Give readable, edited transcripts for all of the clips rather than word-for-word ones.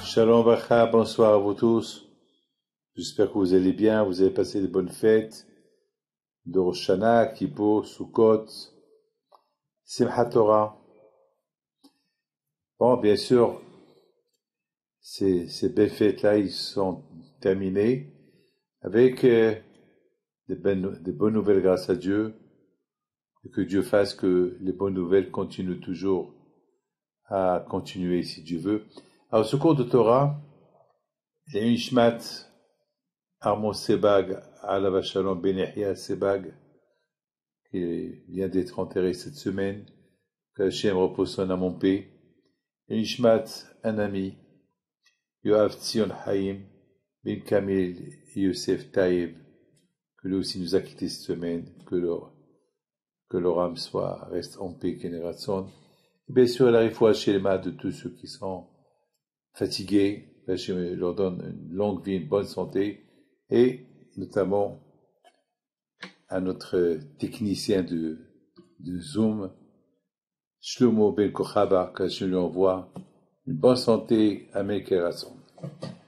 Shalom Bacha, bonsoir à vous tous. J'espère que vous allez bien, vous avez passé de bonnes fêtes de Rosh Hashanah, Kippour, Sukkot, Simchat Torah. Bon, bien sûr, ces belles fêtes-là, ils sont terminées avec de bonnes nouvelles grâce à Dieu, et que Dieu fasse que les bonnes nouvelles continuent toujours à continuer si Dieu veut. Alors, ce cours de Torah, il y a une Shmat Armon Sebag, Alav Shalom Ben Yahya Sebag, qui vient d'être enterré cette semaine, que Hachem repose son âme en paix. Et Nishmat, un ami, Yoav Tzion Haïm, Ben Kamil Youssef Taïb, que lui aussi nous a quittés cette semaine, que leur âme reste en paix, Keneratson. Et bien sûr, la réfoua Shelema de tous ceux qui sont fatigués, Hachem leur donne une longue vie, une bonne santé, et notamment à notre technicien de Zoom, Shlomo Ben Kochaba, que je lui envoie une bonne santé à Mekerasson.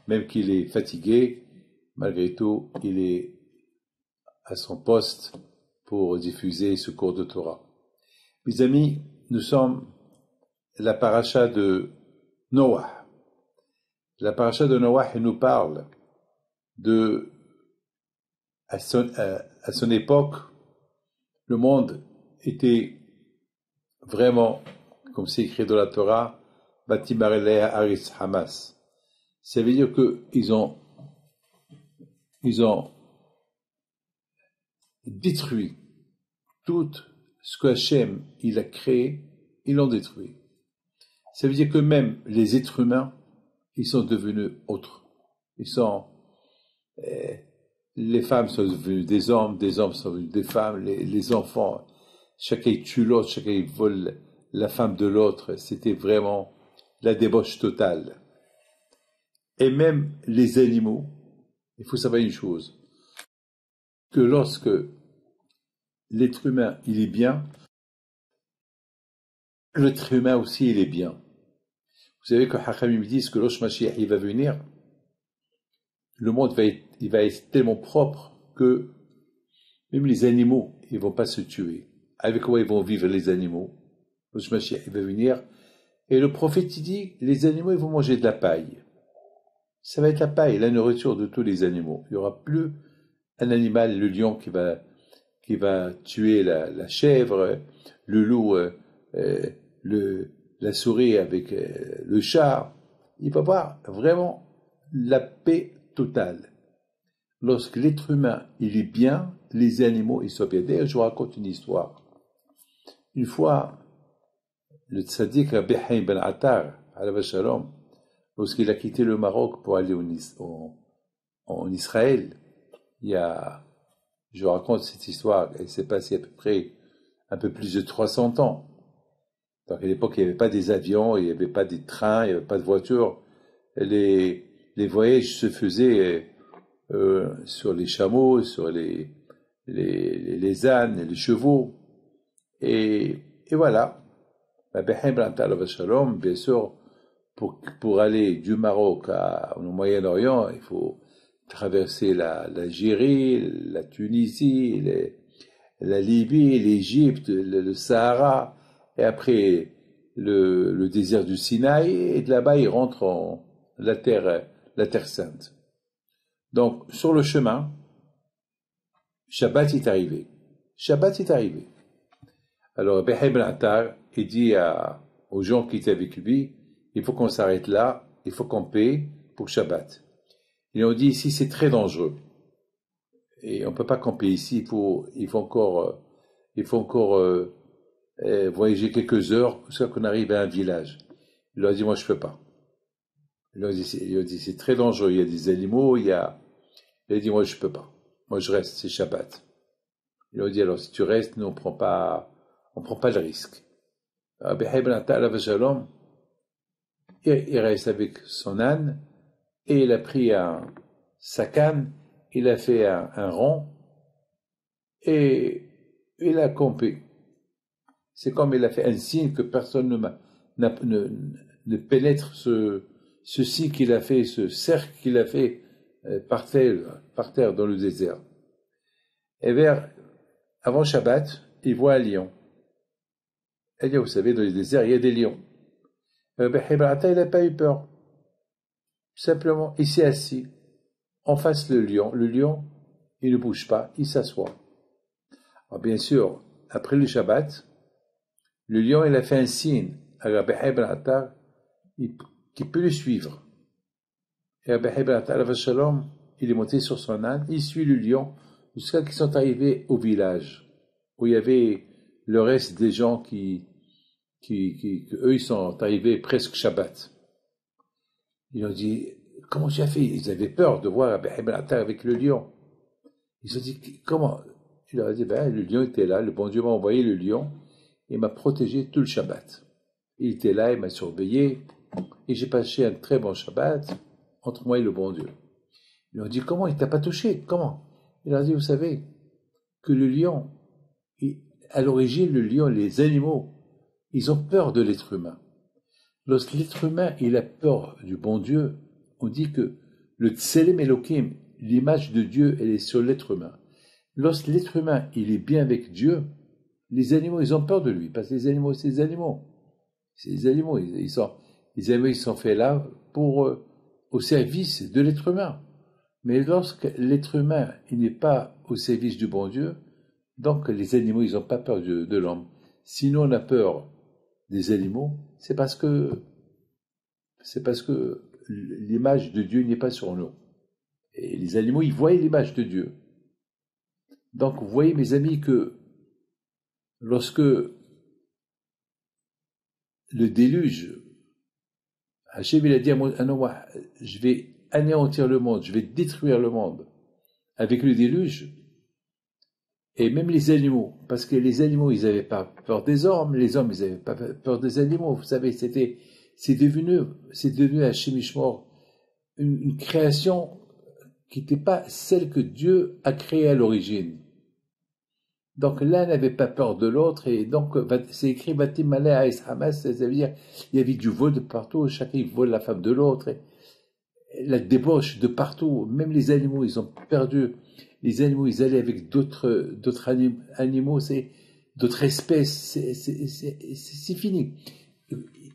Même qu'il est fatigué, malgré tout, il est à son poste pour diffuser ce cours de Torah. Mes amis, nous sommes la paracha de Noah. La paracha de Noah nous parle de, à son époque, le monde était vraiment, comme c'est écrit dans la Torah, Batimarelea Aris Hamas. Ça veut dire qu'ils ont détruit tout ce que Hachem il a créé, ils l'ont détruit. Ça veut dire que même les êtres humains, ils sont devenus autres. Les femmes sont devenues des hommes sont devenus des femmes, les enfants, chacun tue l'autre, chacun vole la femme de l'autre. C'était vraiment la débauche totale. Et même les animaux, il faut savoir une chose, que lorsque l'être humain il est bien, l'être humain aussi il est bien. Vous savez que Hachamim disent que lorsque Mashiach il va venir, le monde va être tellement propre que même les animaux ils vont pas se tuer. Avec quoi ils vont vivre les animaux? Lorsque Mashiach il va venir, et le prophète il dit les animaux ils vont manger de la paille. Ça va être la paille, la nourriture de tous les animaux. Il n'y aura plus un animal, le lion qui va tuer la chèvre, le loup, la souris avec le chat. Il va y avoir vraiment la paix totale. Lorsque l'être humain il est bien, les animaux ils sont bien. D'ailleurs, je vous raconte une histoire. Une fois, le tzaddik Rabbi Haïm Ben Attar, alav shalom, lorsqu'il a quitté le Maroc pour aller en Israël, je vous raconte cette histoire, elle s'est passée à peu près un peu plus de 300 ans. Donc à l'époque, il n'y avait pas des avions, il n'y avait pas des trains, il n'y avait pas de voitures. Les voyages se faisaient sur les chameaux, sur les ânes, les chevaux. Et voilà. Bien sûr, pour aller du Maroc au Moyen-Orient, il faut traverser l'Algérie, la Tunisie, la Libye, l'Égypte, le Sahara, et après le désert du Sinaï, et de là-bas, il rentre en la Terre Sainte. Donc, sur le chemin, Shabbat est arrivé. Alors, Behaim Ben Attar, il dit aux gens qui étaient avec lui, il faut qu'on s'arrête là, il faut camper pour Shabbat. Ils ont dit ici c'est très dangereux et on peut pas camper ici. Il faut encore voyager quelques heures jusqu'à qu'on arrive à un village. Il leur a dit moi je peux pas. Il leur a dit c'est très dangereux. Il y a des animaux. Il a dit moi je peux pas. Moi je reste, c'est Shabbat. Il leur a dit alors si tu restes, nous on prend pas le risque. Rabbi Ibn Attal Shalom, il reste avec son âne. Et il a pris sa canne, il a fait un rond, et il a campé. C'est comme il a fait un signe que personne ne pénètre ceci qu'il a fait, ce cercle qu'il a fait par terre dans le désert. Et avant Shabbat, il voit un lion. Et vous savez, dans les déserts, il y a des lions. Rabbi Hebrata, il n'a pas eu peur. Simplement, il s'est assis en face le lion. Le lion, il ne bouge pas, il s'assoit. Alors, bien sûr, après le Shabbat, le lion, il a fait un signe à Rabbi Hebrata qui peut le suivre. Et Rabbi Hebrata, Shalom, il est monté sur son âne, il suit le lion jusqu'à qu'ils sont arrivés au village où il y avait le reste des gens qui eux, ils sont arrivés presque Shabbat. Ils ont dit, comment tu as fait? Ils avaient peur de voir Rabbi Hebrata avec le lion. Ils ont dit, comment? Il leur a dit, le lion était là, le bon Dieu m'a envoyé le lion, et m'a protégé tout le Shabbat. Il était là, il m'a surveillé, et j'ai passé un très bon Shabbat entre moi et le bon Dieu. Ils lui ont dit, comment? Il t'a pas touché? Comment? Il leur a dit, vous savez, que le lion, à l'origine, le lion, les animaux, ils ont peur de l'être humain. Lorsque l'être humain, il a peur du bon Dieu, on dit que le Tselem Elohim, l'image de Dieu, elle est sur l'être humain. Lorsque l'être humain, il est bien avec Dieu, les animaux, ils ont peur de lui, parce que les animaux, c'est des animaux. C'est des animaux, les animaux, ils sont faits là au service de l'être humain. Mais lorsque l'être humain, il n'est pas au service du bon Dieu, donc les animaux, ils n'ont pas peur de l'homme. Sinon, on a peur des animaux, c'est parce que l'image de Dieu n'est pas sur nous. Et les animaux, ils voient l'image de Dieu. Donc, vous voyez, mes amis, que lorsque le déluge, Hachem, il a dit à Noah, je vais anéantir le monde, je vais détruire le monde avec le déluge, et même les animaux, parce que les animaux, ils n'avaient pas peur des hommes, les hommes, ils n'avaient pas peur des animaux. Vous savez, c'est devenu Hachem Ishmor, une création qui n'était pas celle que Dieu a créée à l'origine. Donc l'un n'avait pas peur de l'autre, et donc c'est écrit Batim Malé Aïs Hamas, ça veut dire il y avait du vol de partout, chacun vole la femme de l'autre, la débauche de partout, même les animaux, ils ont perdu. Les animaux, ils allaient avec d'autres animaux, d'autres espèces, c'est fini.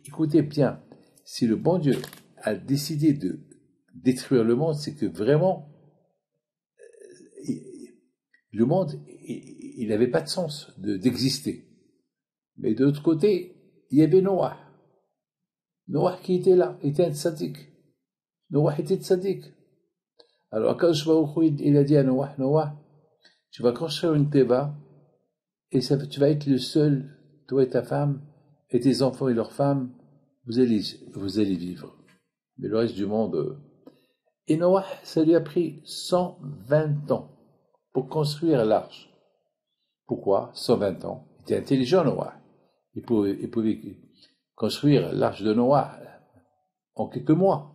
Écoutez bien, si le bon Dieu a décidé de détruire le monde, c'est que vraiment, le monde, il n'avait pas de sens d'exister. Mais de l'autre côté, il y avait Noah. Noah qui était là, était un tzaddik. Noah était tzaddik. Alors, Akadosh Baruch Hu, il a dit à Noah, Noah, tu vas construire une teva, et tu vas être le seul, toi et ta femme, et tes enfants et leurs femmes, vous allez vivre. Mais le reste du monde... Et Noah, ça lui a pris 120 ans pour construire l'arche. Pourquoi 120 ans? Il était intelligent, Noah. Il pouvait construire l'arche de Noah en quelques mois,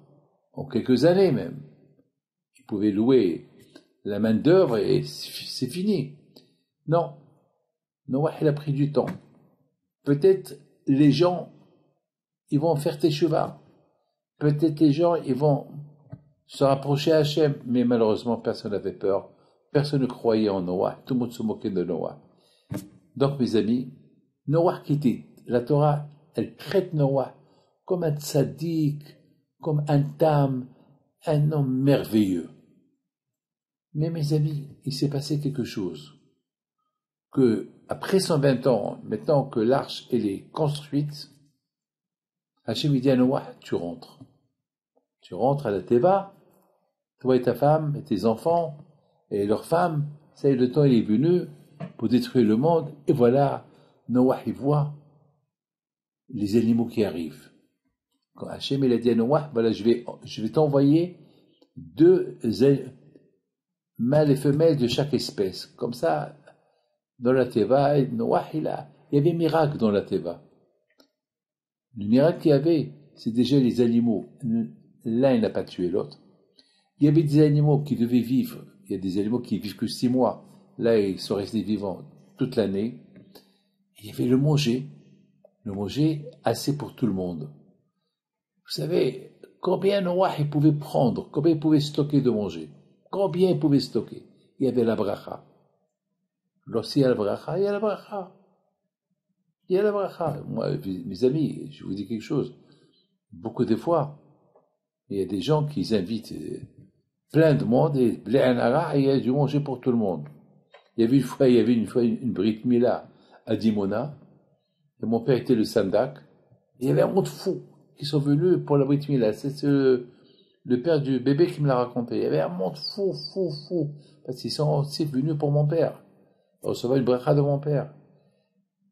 en quelques années même. Il pouvait louer la main d'œuvre et c'est fini. Non, Noah, il a pris du temps. Peut-être les gens, ils vont faire teshuva. Peut-être les gens, ils vont se rapprocher à Hachem. Mais malheureusement, personne n'avait peur. Personne ne croyait en Noah. Tout le monde se moquait de Noah. Donc, mes amis, Noah quitté. La Torah, elle traite Noah comme un tzaddik, comme un tam, un homme merveilleux. Mais mes amis, il s'est passé quelque chose. Que, après 120 ans, maintenant que l'arche, elle est construite, Hachem dit à Noah, tu rentres. Tu rentres à la Teva, toi et ta femme, et tes enfants, et leurs femmes, ça y est, le temps il est venu pour détruire le monde, et voilà, Noah, il voit les animaux qui arrivent. Quand Hachem, il a dit à Noah, voilà, je vais t'envoyer 2 mâles et femelles de chaque espèce. Comme ça, dans la Teva, Noah, il y avait un miracle dans la Teva. Le miracle qu'il y avait, c'est déjà les animaux. L'un, il n'a pas tué l'autre. Il y avait des animaux qui devaient vivre. Il y a des animaux qui vivent que 6 mois. Là, ils sont restés vivants toute l'année. Il y avait le manger assez pour tout le monde. Vous savez, combien Noah il pouvait prendre, combien il pouvait stocker de manger, combien il pouvait stocker. Il y avait la bracha. Lorsqu'il y a la bracha, il y a la bracha. Il y a la bracha. Moi, mes amis, je vous dis quelque chose. Beaucoup de fois, il y a des gens qui invitent plein de monde et il y a du manger pour tout le monde. Il y avait une fois une Brit Mila à Dimona, et mon père était le Sandak, et il y avait un monde fou qui sont venus pour la Brit Mila. C'est le père du bébé qui me l'a raconté. Il y avait un monde fou, parce qu'ils sont aussi venus pour mon père, recevoir une bracha de mon père.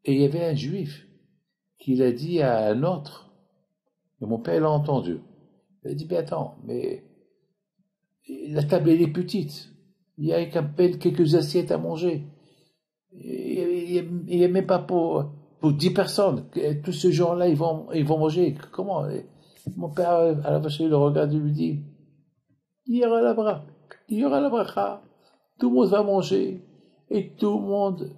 Et il y avait un juif qui l'a dit à un autre, et mon père l'a entendu. Il a dit, mais attends, mais la table elle est petite, il y a qu'à peine quelques assiettes à manger. Il n'y a même pas pour 10 personnes. Tous ces gens-là, ils vont manger. Comment? Mon père, à la vache, il le regarde et lui dit, il y aura la bracha, tout le monde va manger, et tout le monde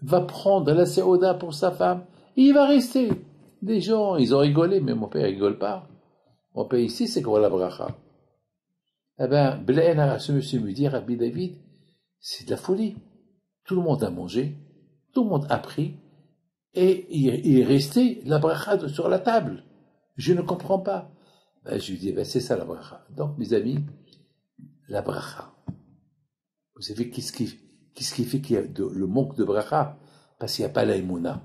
va prendre la séoda pour sa femme, et il va rester. Des gens, ils ont rigolé, mais mon père rigole pas. Mon père ici, c'est quoi la bracha? Eh ben, Blaine, ce monsieur me dit, Rabbi David, c'est de la folie. Tout le monde a mangé, tout le monde a pris, et il est resté la bracha sur la table. Je ne comprends pas. Ben, je lui dis, ben, c'est ça la bracha. Donc, mes amis, la bracha. Vous savez, qu'est-ce qui fait qu'il y a le manque de bracha? Parce qu'il n'y a pas l'aïmouna.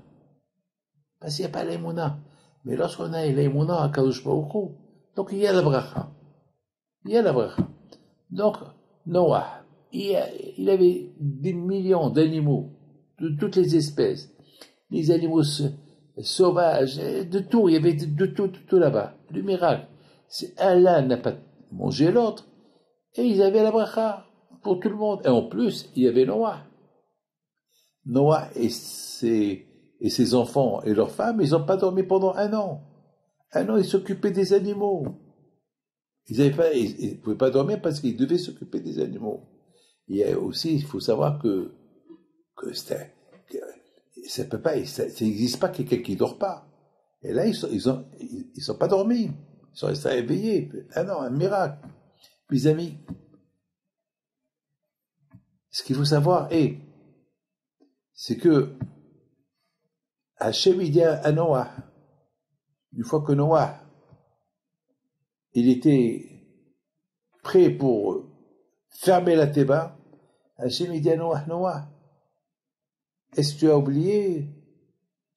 Parce qu'il n'y a pas l'aïmouna. Mais lorsqu'on a l'aïmouna à Kadosh Baruch Hu, donc il y a la bracha. Il y a la bracha. Donc, Noah, il avait des millions d'animaux, de toutes les espèces, les animaux sauvages, de tout, il y avait de tout là-bas. Le miracle, c'est Allah n'a pas mangé l'autre, et ils avaient la bracha pour tout le monde. Et en plus, il y avait Noah. Noah et ses enfants et leurs femmes, ils n'ont pas dormi pendant 1 an. 1 an, ils s'occupaient des animaux. Ils ne pouvaient pas dormir parce qu'ils devaient s'occuper des animaux. Il y a aussi, il faut savoir que ça peut pas, ça n'existe pas quelqu'un qui dort pas. Et là, ils sont pas dormis. Ils sont restés éveillés. Ah non, un miracle. Mes amis, ce qu'il faut savoir c'est que Hachem il dit à Noah, une fois que Noah, il était prêt pour fermer la Théba, Hachem il dit à Noah, est-ce que tu as oublié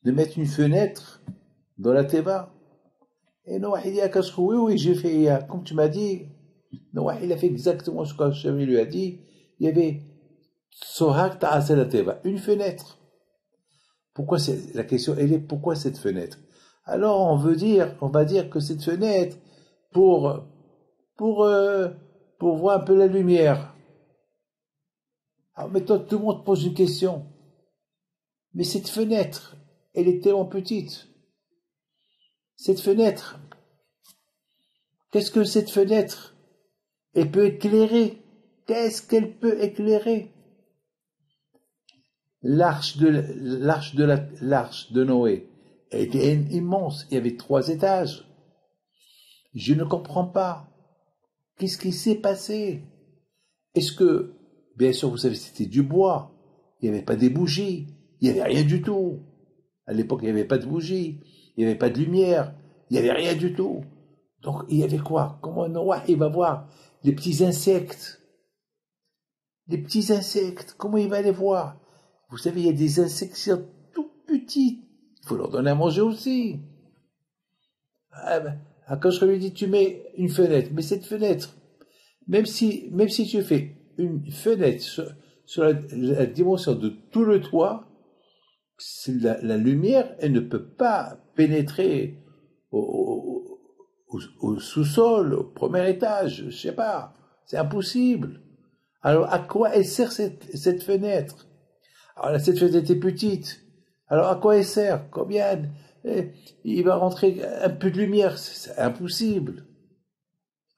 de mettre une fenêtre dans la Théba? Et Noah il dit à Kashrou, oui, j'ai fait, comme tu m'as dit. Noah il a fait exactement ce que Hachem lui a dit. Il y avait Sohak Ta'asel la Théba, une fenêtre. Pourquoi la question elle est pourquoi cette fenêtre? Alors on va dire que cette fenêtre pour voir un peu la lumière. Alors maintenant tout le monde pose une question. Mais cette fenêtre, elle est tellement petite. Cette fenêtre, qu'est-ce que cette fenêtre? Elle peut éclairer. Qu'est-ce qu'elle peut éclairer? L'arche de Noé était immense. Il y avait 3 étages. Je ne comprends pas. Qu'est-ce qui s'est passé? Est-ce que, bien sûr, vous savez, c'était du bois. Il n'y avait pas des bougies. Il n'y avait rien du tout. À l'époque, il n'y avait pas de bougies. Il n'y avait pas de lumière. Il n'y avait rien du tout. Donc, il y avait quoi? Comment Noah, il va voir les petits insectes? Les petits insectes, comment il va les voir? Vous savez, il y a des insectes qui sont tout petits. Il faut leur donner à manger aussi. Quand je lui dis, tu mets une fenêtre, mais cette fenêtre, même si tu fais une fenêtre sur la dimension de tout le toit, la lumière, elle ne peut pas pénétrer au sous-sol, au premier étage, je sais pas. C'est impossible. Alors, à quoi elle sert cette fenêtre? Alors, cette fenêtre était petite. Alors, à quoi elle sert? Combien il va rentrer un peu de lumière? C'est impossible.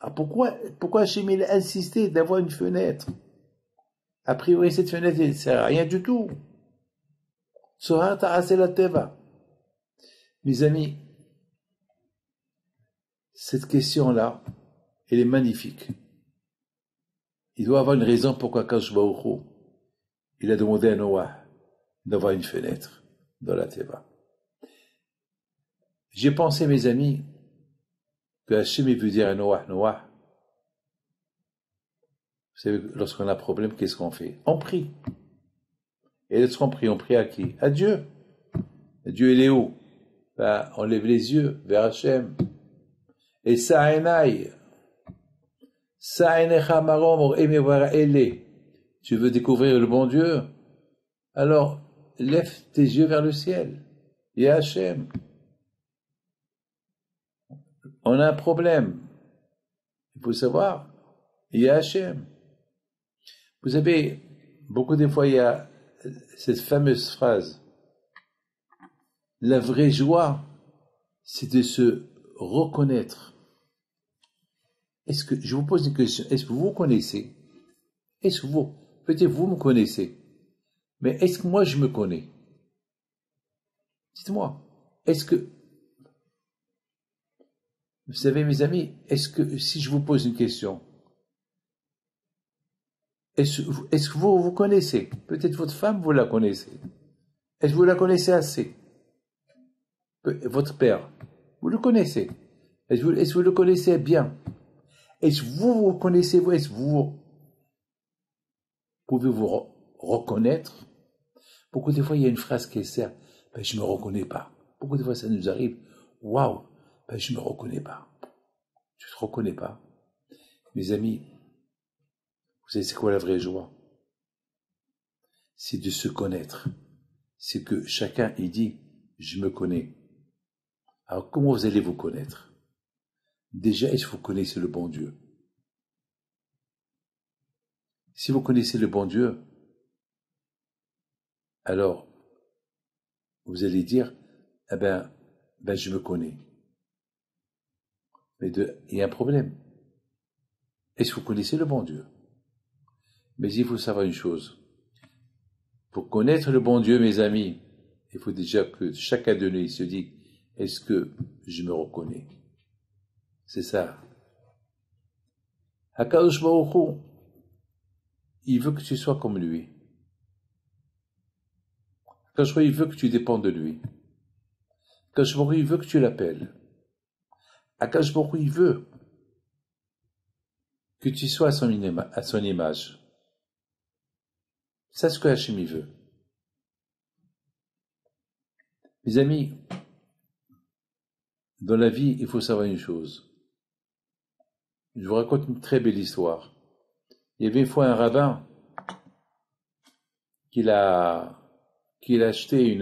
Alors, pourquoi Hachem a insisté d'avoir une fenêtre? A priori, cette fenêtre, elle ne sert à rien du tout. Mes amis, Cette question-là, elle est magnifique. Il doit avoir une raison pourquoi Akadosh Baruch Hu, il a demandé à Noah d'avoir une fenêtre dans la Teva. J'ai pensé, mes amis, que Hachem veut dire à Noah, Noah, vous savez, lorsqu'on a un problème, qu'est-ce qu'on fait? On prie. Et lorsqu'on prie, on prie à qui? À Dieu. Dieu, il est où? Ben, on lève les yeux vers Hachem. Et Sa'enai, Sa'enecha marom, tu veux découvrir le bon Dieu? Alors, lève tes yeux vers le ciel. Il y a Hachem. On a un problème. Il faut savoir, il y a Hachem. Vous savez, beaucoup de fois, il y a cette fameuse phrase. La vraie joie, c'est de se reconnaître. Est-ce que, je vous pose une question, est-ce que vous vous connaissez? Est-ce que vous, peut-être vous me connaissez, mais est-ce que moi je me connais? Dites-moi, est-ce que, vous savez mes amis, est-ce que si je vous pose une question, est-ce que vous vous connaissez? Peut-être votre femme, vous la connaissez. Est-ce que vous la connaissez assez? Votre père, vous le connaissez. Est-ce que vous le connaissez bien? Est-ce que vous vous connaissez, vous? Est-ce que vous pouvez vous reconnaître? Beaucoup de fois, il y a une phrase qui sert, ben, je ne me reconnais pas. Beaucoup de fois, ça nous arrive, waouh, ben, je ne me reconnais pas. Tu ne te reconnais pas? Mes amis, vous savez, c'est quoi la vraie joie? C'est de se connaître. C'est que chacun, il dit, je me connais. Alors, comment vous allez vous connaître? Déjà, est-ce que vous connaissez le bon Dieu? Si vous connaissez le bon Dieu, alors, vous allez dire, eh ben, je me connais. Mais il y a un problème. Est-ce que vous connaissez le bon Dieu? Mais il faut savoir une chose. Pour connaître le bon Dieu, mes amis, il faut déjà que chacun de nous se dise, est-ce que je me reconnais? C'est ça. Akadosh Baruch Hu, il veut que tu sois comme lui. Akadosh Baruch Hu, il veut que tu dépendes de lui. Akadosh Baruch Hu, il veut que tu l'appelles. Akadosh Baruch Hu, il veut que tu sois à son image. C'est ce que Hachem il veut. Mes amis, dans la vie, il faut savoir une chose. Je vous raconte une très belle histoire. Il y avait une fois un rabbin qu'il a acheté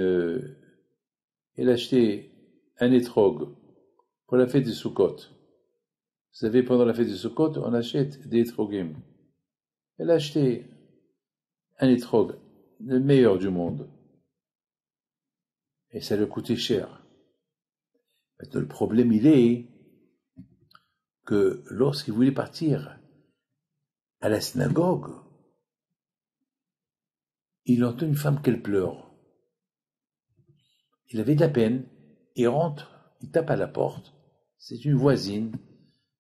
un étrog pour la fête de Sukkot. Vous savez, pendant la fête de Sukkot, on achète des étrogim. Il a acheté un étrog, le meilleur du monde. Et ça lui coûtait cher. Maintenant, le problème, il est que lorsqu'il voulait partir à la synagogue, il entend une femme qu'elle pleure. Il avait de la peine, il rentre, il tape à la porte, c'est une voisine,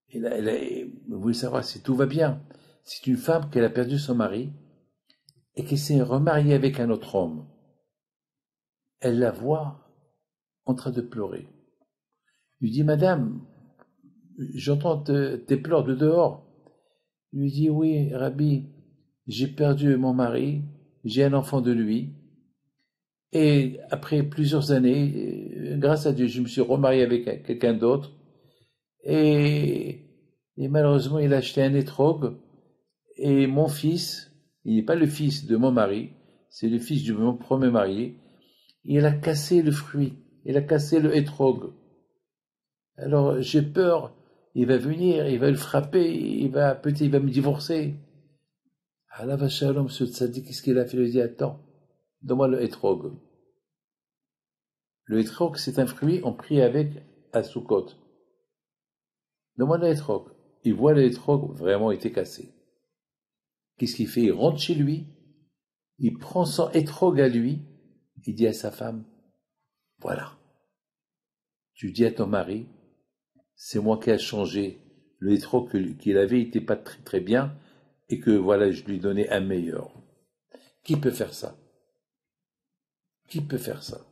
il voulait savoir si tout va bien. C'est une femme qui a perdu son mari et qui s'est remariée avec un autre homme. Elle la voit en train de pleurer. Il lui dit, Madame, j'entends tes pleurs de dehors. Il lui dit, oui, Rabbi, j'ai perdu mon mari, j'ai un enfant de lui, et après plusieurs années, grâce à Dieu, je me suis remarié avec quelqu'un d'autre, et malheureusement, il a acheté un étrog, et mon fils, il n'est pas le fils de mon mari, c'est le fils de mon premier marié, il a cassé le fruit, il a cassé le étrog. Alors j'ai peur, il va venir, il va le frapper, peut-être il va me divorcer. Allah va shalom, ce tzaddik, qu'est-ce qu'il a fait? Il lui dit, attends, donne-moi le étrog. Le étrog, c'est un fruit, on prie avec à Sukkot. Donne-moi le étrog. Il voit le étrog, vraiment, il était cassé. Qu'est-ce qu'il fait? Il rentre chez lui, il prend son étrog à lui, il dit à sa femme, voilà, tu dis à ton mari, c'est moi qui ai changé. Le hétéro qu'il avait n'était pas très très bien et que voilà, je lui donnais un meilleur. Qui peut faire ça? Qui peut faire ça?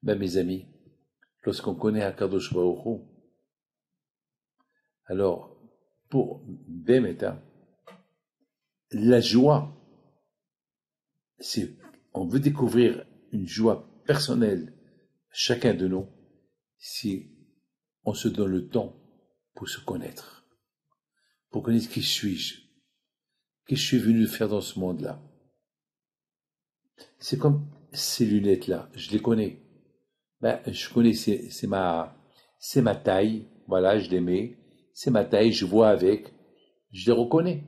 Ben, mes amis, lorsqu'on connaît Akadosh Baruch Hu, alors, pour Bémeta, la joie, on veut découvrir une joie personnelle, chacun de nous, si on se donne le temps pour se connaître, pour connaître qui suis-je, qu'est-ce que je suis venu faire dans ce monde-là. C'est comme ces lunettes-là, je les connais. Ben, je connais, c'est ma taille, voilà, je les mets, c'est ma taille, je vois avec, je les reconnais.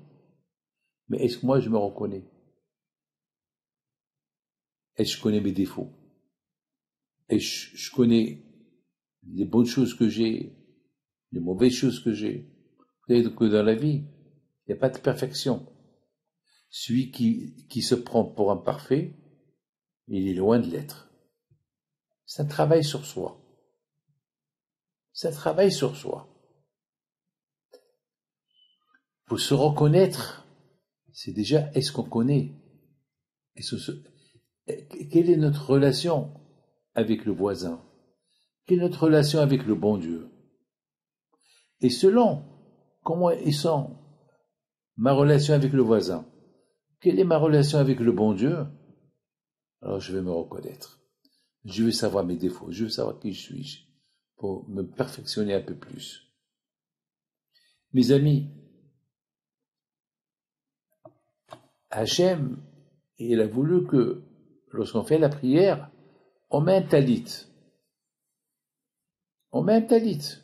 Mais est-ce que moi je me reconnais? Est-ce que je connais mes défauts? Est-ce que je connais les bonnes choses que j'ai, les mauvaises choses que j'ai? Vous savez que dans la vie, il n'y a pas de perfection. Celui qui se prend pour un parfait, il est loin de l'être. C'est un travail sur soi. C'est un travail sur soi. Pour se reconnaître, c'est déjà, est-ce qu'on connaît? Quelle est notre relation avec le voisin? Quelle est notre relation avec le bon Dieu? Et selon comment ils sont ma relation avec le voisin, quelle est ma relation avec le bon Dieu? Alors je vais me reconnaître. Je veux savoir mes défauts, je veux savoir qui je suis, pour me perfectionner un peu plus. Mes amis, Hachem, il a voulu que, lorsqu'on fait la prière, on met un talit. On met un talit.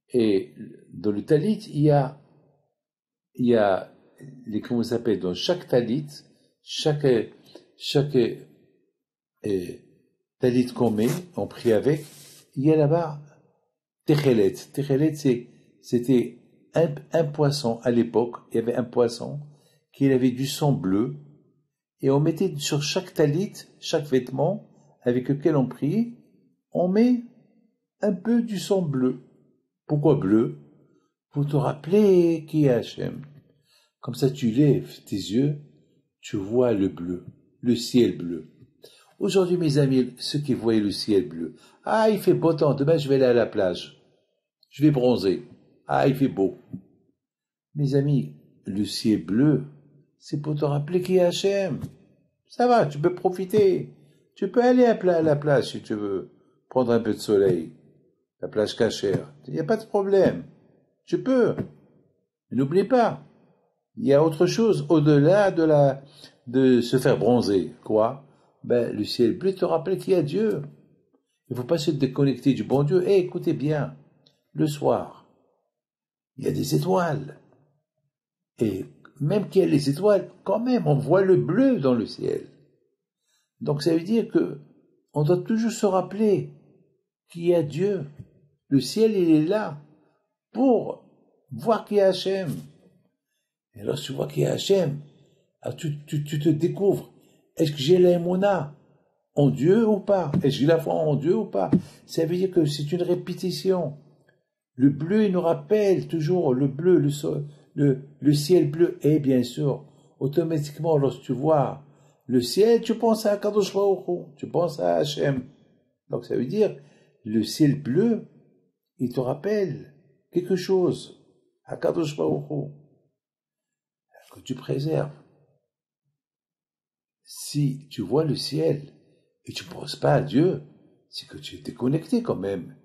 Et dans le talit, il y a comment ça s'appelle, dans chaque talit, chaque talit qu'on met, on prie avec, il y a là-bas Techelet. Techelet, c'était un poisson, à l'époque, il y avait un poisson qui avait du sang bleu, et on mettait sur chaque talit, chaque vêtement avec lequel on prie, on met un peu du sang bleu. Pourquoi bleu? Pour te rappeler qui est Hachem. Comme ça, tu lèves tes yeux, tu vois le bleu, le ciel bleu. Aujourd'hui, mes amis, ceux qui voient le ciel bleu, ah, il fait beau temps, demain je vais aller à la plage, je vais bronzer, ah, il fait beau. Mes amis, le ciel bleu, c'est pour te rappeler qui est Hachem. Ça va, tu peux profiter. Tu peux aller à la plage si tu veux, prendre un peu de soleil, la plage cachère, il n'y a pas de problème. Tu peux. N'oublie pas, il y a autre chose au-delà de se faire bronzer. Quoi? Ben, le ciel bleu te rappelle qu'il y a Dieu. Il ne faut pas se déconnecter du bon Dieu. Eh, écoutez bien, le soir, il y a des étoiles. Et même qu'il y a les étoiles, quand même, on voit le bleu dans le ciel. Donc ça veut dire que on doit toujours se rappeler qu'il y a Dieu. Le ciel, il est là pour voir qu'il y a Hachem. Et lorsque tu vois qu'il y a Hachem, tu te découvres. Est-ce que j'ai l'aimona en Dieu ou pas? Est-ce que j'ai la foi en Dieu ou pas? Ça veut dire que c'est une répétition. Le bleu, il nous rappelle toujours le bleu, le ciel bleu. Et bien sûr, automatiquement, lorsque tu vois le ciel, tu penses à Kadosh Baruch Hu, tu penses à Hachem. Donc ça veut dire, le ciel bleu, il te rappelle quelque chose, à Kadosh Baruch Hu, que tu préserves. Si tu vois le ciel et tu ne penses pas à Dieu, c'est que tu es déconnecté quand même.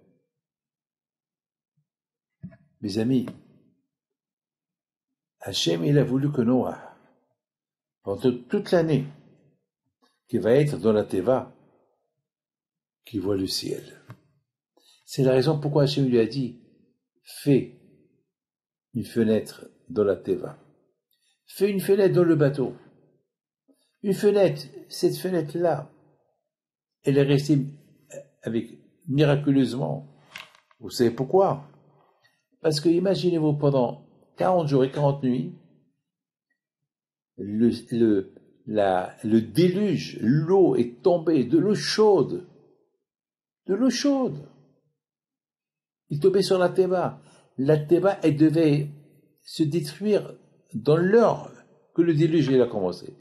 Mes amis, Hachem, il a voulu que Noah, pendant toute l'année, qui va être dans la Teva, qui voit le ciel. C'est la raison pourquoi Hachem lui a dit, fais une fenêtre dans la Teva. Fais une fenêtre dans le bateau. Une fenêtre, cette fenêtre-là, elle est restée miraculeusement. Vous savez pourquoi? Parce que imaginez-vous pendant 40 jours et 40 nuits, le déluge, l'eau est tombée, de l'eau chaude. De l'eau chaude. Il tombait sur la Teva. La Teva, elle devait se détruire dans l'heure que le déluge il a commencé.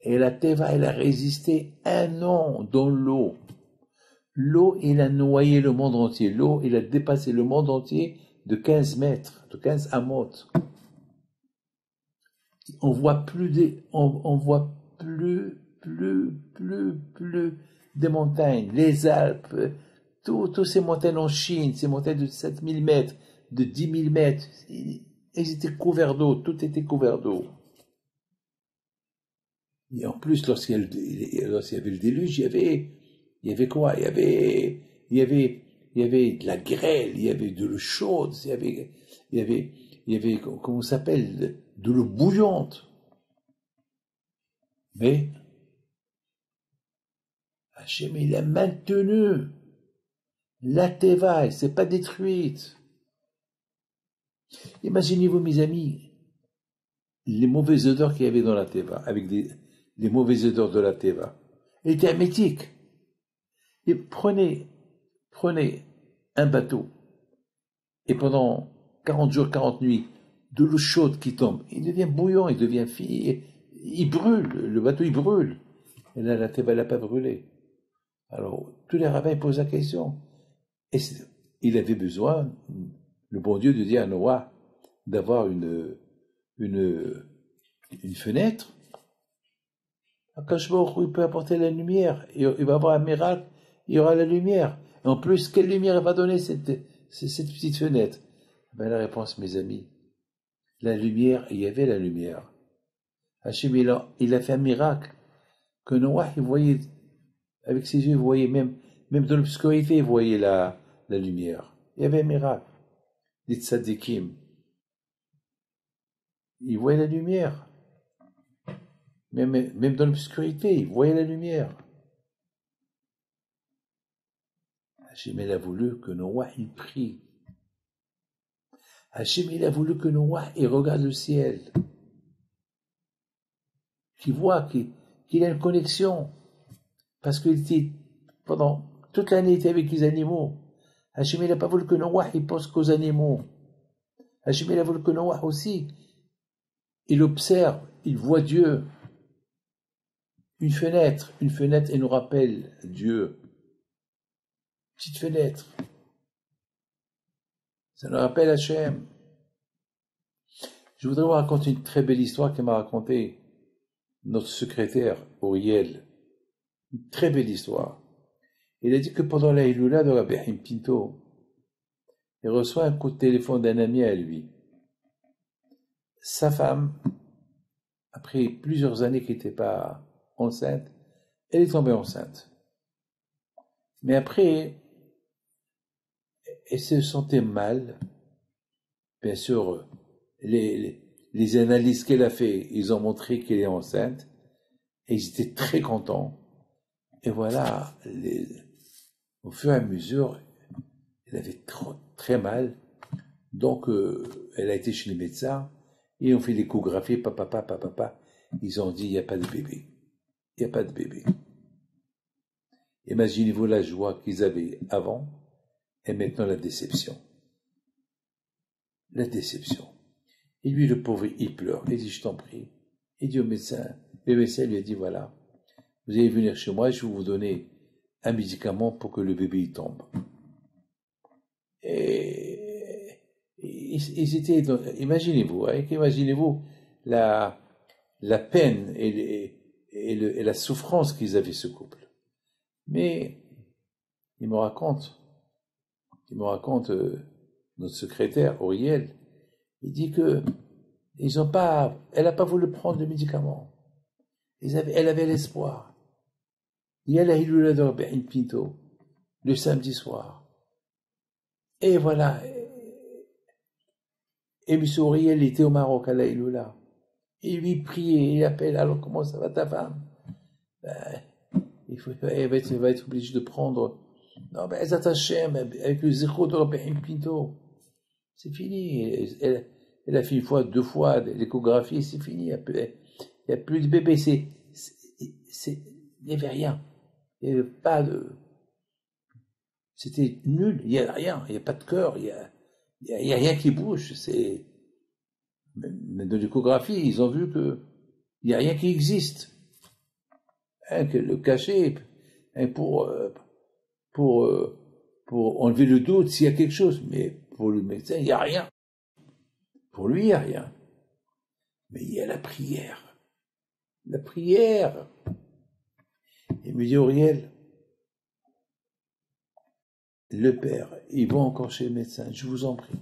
Et la Teva, elle a résisté 1 an dans l'eau. L'eau, il a noyé le monde entier. L'eau, il a dépassé le monde entier de 15 mètres, de 15 amot. On voit on voit plus des montagnes, les Alpes, toutes ces montagnes en Chine, ces montagnes de 7000 mètres, de 10 000 mètres, ils étaient couverts d'eau, tout était couvert d'eau. Et en plus, lorsqu'il y avait le déluge, il y avait quoi? Il y avait de la grêle, il y avait de l'eau chaude, il y avait, comment ça s'appelle, de l'eau bouillante. Mais, Hachem, il a maintenu la Teva, elle s'est pas détruite. Imaginez-vous, mes amis, les mauvaises odeurs qu'il y avait dans la Teva, avec les mauvaises odeurs de la Teva. Elle était hermétique. Et prenez un bateau, et pendant 40 jours, 40 nuits, de l'eau chaude qui tombe, il devient bouillant, il brûle, le bateau il brûle. Et là, la Teva n'a pas brûlé. Alors, tous les rabbins posent la question. Et il avait besoin, le bon Dieu, de dire à Noah d'avoir une fenêtre. Quand il peut apporter la lumière, il va y avoir un miracle, il y aura la lumière. Et en plus, quelle lumière va donner cette petite fenêtre? Ben, la réponse, mes amis, la lumière, il y avait la lumière. Hachem, il a fait un miracle, que Noah, il voyait, avec ses yeux, il voyait même dans l'obscurité, il voyait la lumière. Il y avait un miracle. Les tzadikim, il voyait la lumière. Même dans l'obscurité, il voyait la lumière. Hachem, il a voulu que Noah, il prie. Hachem, il a voulu que Noah, il regarde le ciel. Qu'il voit qu'il a une connexion. Parce qu'il était, pendant toute l'année, il était avec les animaux. Hachem, il n'a pas voulu que Noah, il pense qu'aux animaux. Hachem, il a voulu que Noah aussi, il observe, il voit Dieu. Une fenêtre, elle nous rappelle Dieu. Petite fenêtre. Ça nous rappelle Hachem. Je voudrais vous raconter une très belle histoire qu'il m'a racontée notre secrétaire, Auriel. Une très belle histoire. Il a dit que pendant la Hiloula de Rabbi Haim Pinto, il reçoit un coup de téléphone d'un ami à lui. Sa femme, après plusieurs années qu'elle n'était pas enceinte, elle est tombée enceinte. Mais après, elle se sentait mal. Bien sûr, les analyses qu'elle a fait, ils ont montré qu'elle est enceinte. Et ils étaient très contents. Et voilà, au fur et à mesure, elle avait très mal. Donc, elle a été chez les médecins. Ils ont fait l'échographie, papa. Ils ont dit, il n'y a pas de bébé. Il n'y a pas de bébé. Imaginez-vous la joie qu'ils avaient avant et maintenant la déception. La déception. Et lui, le pauvre, il pleure. Il dit, je t'en prie. Il dit au médecin, le médecin lui a dit, voilà, vous allez venir chez moi, je vais vous donner un médicament pour que le bébé il tombe. Et ils étaient, imaginez-vous, hein, imaginez-vous la peine et la souffrance qu'ils avaient, ce couple. Mais il me raconte notre secrétaire, Auriel, il dit que elle n'a pas voulu prendre de médicaments. Elle avait l'espoir. Il y a la Hiloula de Rabbi Haim Pinto, le samedi soir. Et voilà. Et M. Auriel était au Maroc à la Hiloula. Il lui priait, il appelle, alors comment ça va ta femme? Elle va être obligée de prendre. Non, ben, Ezat Hashem, avec le zéro de Rabbi Haim Pinto. C'est fini. Elle a fait 1 fois, 2 fois l'échographie, c'est fini. Il n'y a plus de bébé. Il n'y avait rien. Il n'y avait pas de. C'était nul, il n'y a rien, il n'y a pas de cœur, il y a rien qui bouge. Mais dans l'échographie, ils ont vu que il n'y a rien qui existe. Hein, que le cachet, hein, pour enlever le doute s'il y a quelque chose. Mais pour le médecin, il n'y a rien. Pour lui, il n'y a rien. Mais il y a la prière. La prière. Il me dit, Auriel, le père, ils vont encore chez le médecin, je vous en prie.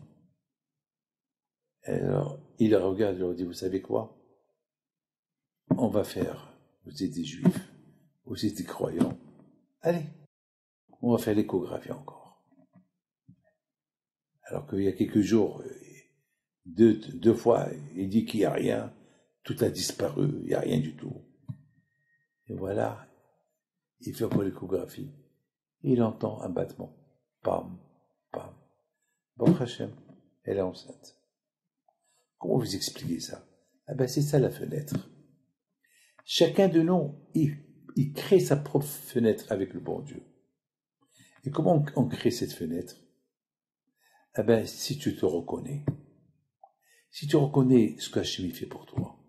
Et alors, il le regarde, il leur dit, vous savez quoi? On va faire, vous êtes des juifs, vous êtes des croyants, allez, on va faire l'échographie encore. Alors qu'il y a quelques jours, deux fois, il dit qu'il n'y a rien, tout a disparu, il n'y a rien du tout. Et voilà, il fait pour l'échographie. Il entend un battement. Pam, pam. Baruch Hashem, elle est enceinte. Comment vous expliquez ça? Ah ben c'est ça la fenêtre. Chacun de nous, il crée sa propre fenêtre avec le bon Dieu. Et comment on crée cette fenêtre? Ah ben si tu te reconnais. Si tu reconnais ce qu'Hachem fait pour toi.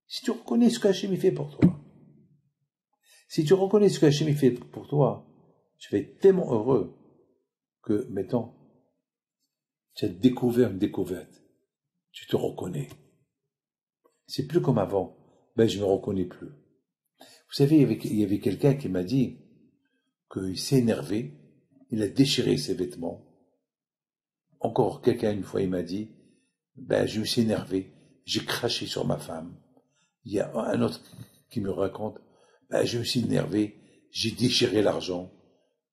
Si tu reconnais ce qu'Hachem fait pour toi. Si tu reconnais ce qu'Hachem fait pour toi, tu vas être tellement heureux que, mettons, tu as découvert une découverte. Tu te reconnais. C'est plus comme avant. Ben, je me reconnais plus. Vous savez, il y avait quelqu'un qui m'a dit qu'il s'est énervé, il a déchiré ses vêtements. Encore quelqu'un, une fois, il m'a dit, ben, je me suis énervé, j'ai craché sur ma femme. Il y a un autre qui me raconte, ben, je me suis énervé, j'ai déchiré l'argent.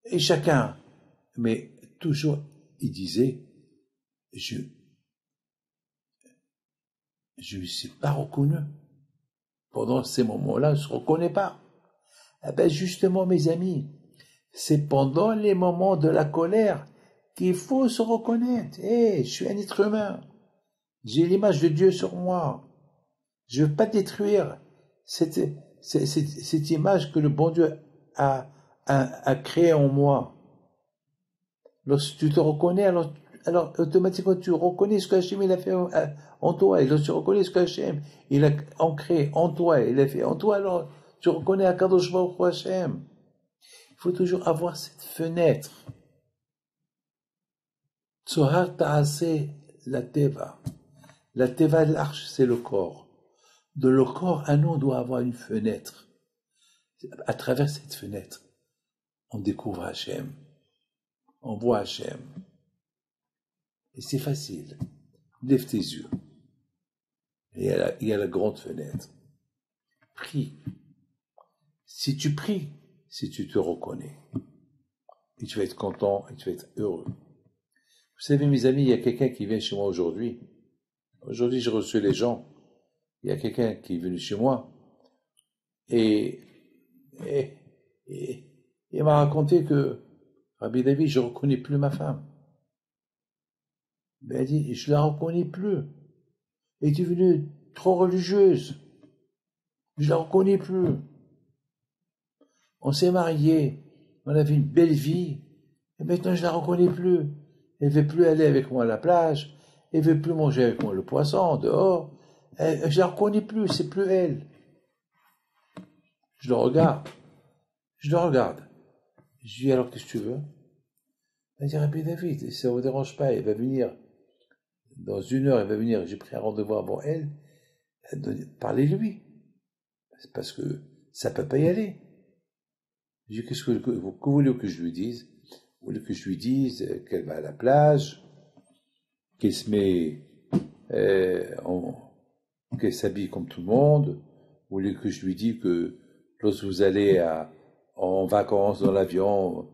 Et chacun, mais toujours, il disait, je ne suis pas reconnu. Pendant ces moments-là, je ne se reconnais pas. Eh ben justement, mes amis, c'est pendant les moments de la colère qu'il faut se reconnaître. Je suis un être humain. J'ai l'image de Dieu sur moi. Je ne veux pas détruire cette image que le bon Dieu a créée en moi. Lorsque tu te reconnais, alors automatiquement tu reconnais ce qu'Hachem il a fait en toi. Et lorsque tu reconnais ce qu'Hachem il a ancré en toi, il a fait en toi, alors tu reconnais Akadosh Baruch Hu Hachem. Il faut toujours avoir cette fenêtre. Tzohar ta'aseh la teva. La teva de l'arche, c'est le corps. De le corps à nous, on doit avoir une fenêtre. À travers cette fenêtre, on découvre Hachem. On voit Hachem. Et c'est facile. Lève tes yeux. Et il y a la grande fenêtre. Prie. Si tu pries, si tu te reconnais, et tu vas être content, et tu vas être heureux. Vous savez, mes amis, il y a quelqu'un qui vient chez moi aujourd'hui. Aujourd'hui, j'ai reçu les gens. Il y a quelqu'un qui est venu chez moi. Et il m'a raconté que, Rabbi David, je ne reconnais plus ma femme. Ben, elle dit, je la reconnais plus. Elle est devenue trop religieuse. Je la reconnais plus. On s'est mariés. On avait une belle vie. Et maintenant, je la reconnais plus. Elle veut plus aller avec moi à la plage. Elle veut plus manger avec moi le poisson dehors. Je la reconnais plus. C'est plus elle. Je le regarde. Je le regarde. Je lui dis, alors, qu'est-ce que tu veux? Elle dit, Rabbi David, ça ne vous dérange pas, elle va venir. Dans 1 heure, elle va venir. J'ai pris un rendez-vous avant elle. Parlez-lui. C'est parce que ça ne peut pas y aller. Je dis, qu'est-ce que vous voulez que je lui dise? Vous voulez que je lui dise qu'elle va à la plage, qu'elle se met, qu'elle s'habille comme tout le monde? Vous voulez que je lui dise que lorsque vous allez en vacances dans l'avion,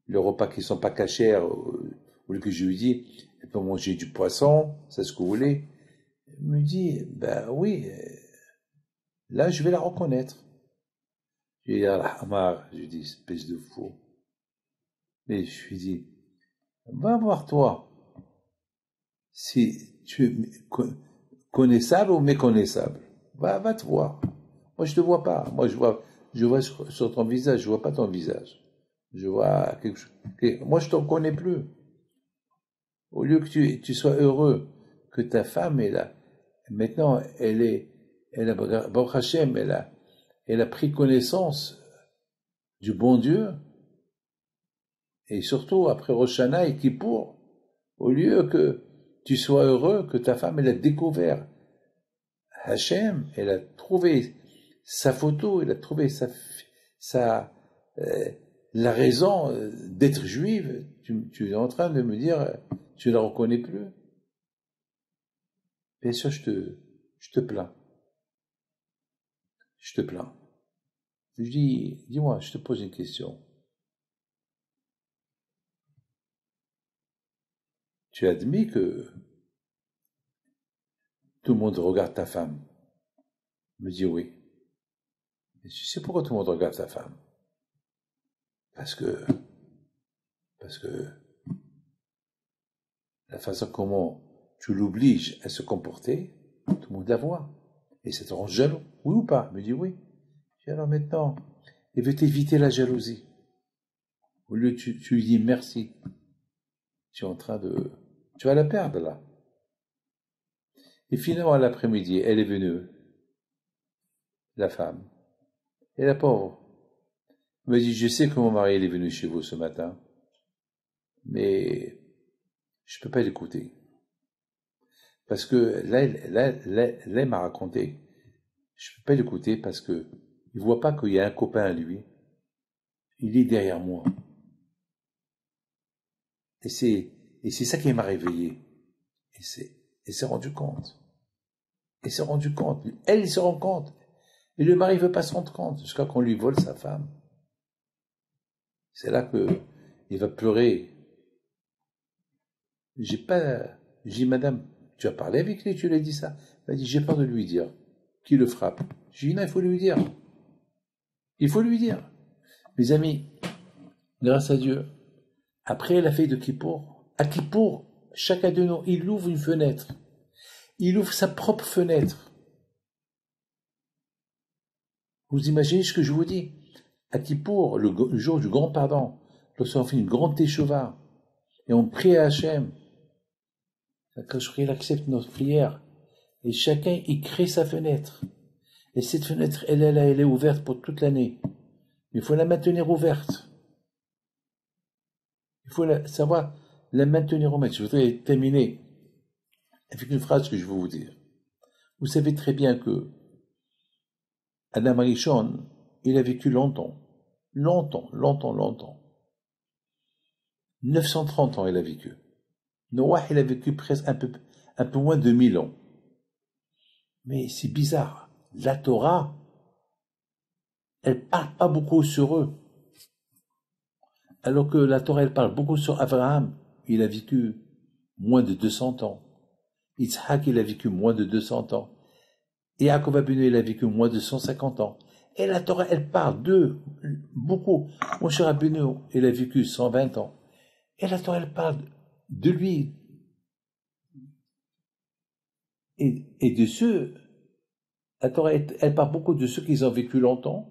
les repas qui ne sont pas cachers, vous voulez que je lui dise, elle peut manger du poisson, c'est ce que vous voulez? Elle me dit, ben oui, là je vais la reconnaître. Je lui dis, Amar, je lui dis, espèce de fou. Mais je lui dis, va voir toi, si tu es connaissable ou méconnaissable. Va te voir. Moi je te vois pas. Moi je vois sur ton visage, je vois pas ton visage. Je vois quelque chose. Moi, je ne te reconnais plus. Au lieu que tu sois heureux, que ta femme est là. Maintenant, Baruch Hashem, elle a pris connaissance du bon Dieu. Et surtout, après Rosh Hashanah et Kippour, au lieu que tu sois heureux, que ta femme, elle a découvert Hachem, elle a trouvé sa photo, elle a trouvé la raison d'être juive. Tu es en train de me dire, tu ne la reconnais plus. Bien sûr, je te plains. Je te plains. Je dis, dis-moi, je te pose une question. Tu admets que tout le monde regarde ta femme? Il me dit oui. Et tu sais pourquoi tout le monde regarde ta femme? Parce que la façon comment tu l'obliges à se comporter, tout le monde la voit. Et ça te rend jaloux. Oui ou pas? Il me dit oui. Je dis alors maintenant, il veut t'éviter la jalousie. Au lieu tu lui dis merci. Tu es en train de... Tu vas la perdre là. Et finalement, l'après-midi, elle est venue, la femme. Et la pauvre me dit, je sais que mon mari est venu chez vous ce matin, mais je ne peux pas l'écouter. Parce que là, elle m'a raconté, je ne peux pas l'écouter parce que il voit pas qu'il y a un copain à lui. Il est derrière moi. Et c'est ça qui m'a réveillé. Et s'est rendu compte. Elle s'est rendu compte. Elle se rend compte. Et le mari ne veut pas se rendre compte jusqu'à qu'on lui vole sa femme. C'est là qu'il va pleurer. J'ai dit, madame, tu as parlé avec lui, tu lui as dit ça. Elle m'a dit, j'ai peur de lui dire. Qui le frappe? J'ai dit, non, il faut lui dire. Il faut lui dire. Mes amis, grâce à Dieu, après la fête de Kippour, à Kippour, chacun de nous, il ouvre une fenêtre. Il ouvre sa propre fenêtre. Vous imaginez ce que je vous dis? À Kippour, le jour du grand pardon, lorsqu'on fait une grande téchova, et on prie à Hachem, il accepte notre prière, et chacun, il crée sa fenêtre. Et cette fenêtre, elle est ouverte pour toute l'année. Il faut la maintenir ouverte. Il faut savoir la maintenir ouverte. Je voudrais terminer avec une phrase que je veux vous dire. Vous savez très bien que Adam Arishon, il a vécu longtemps. Longtemps. 930 ans il a vécu. Noah, il a vécu presque un peu moins de 1000 ans. Mais c'est bizarre. La Torah, elle parle pas beaucoup sur eux. Alors que la Torah, elle parle beaucoup sur Abraham. Il a vécu moins de 200 ans. Yitzhak, il a vécu moins de 200 ans. Et Yaakov Abinu, il a vécu moins de 150 ans. Et la Torah, elle parle d'eux beaucoup. Moshe Rabbeinu, il a vécu 120 ans. Et la Torah, elle parle de lui. Et de ceux, la Torah, elle parle beaucoup de ceux qui ont vécu longtemps